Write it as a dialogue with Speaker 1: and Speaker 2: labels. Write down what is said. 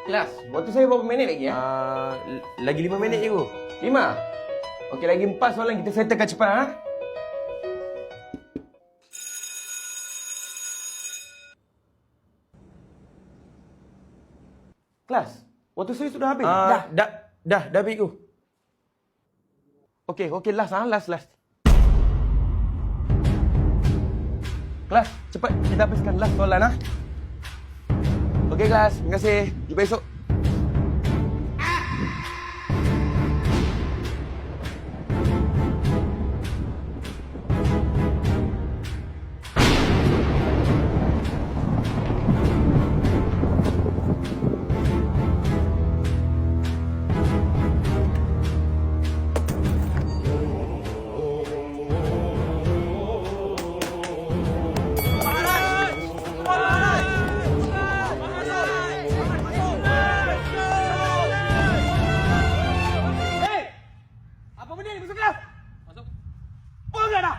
Speaker 1: Kelas, waktu saya berapa minit lagi ya?
Speaker 2: Lagi 5 minit je, Guru.
Speaker 1: 5? Okey, lagi 4 soalan kita settlekan cepat, ha? Kelas, waktu saya sudah habis.
Speaker 2: Dah habis, Guru.
Speaker 1: Okey, last, ha? Last. Kelas, cepat kita habiskan last soalan, ha? Okey, kelas. Terima kasih. Jumpa esok. Apa benda ni? Masuk kelas! Masuk. Apa dah?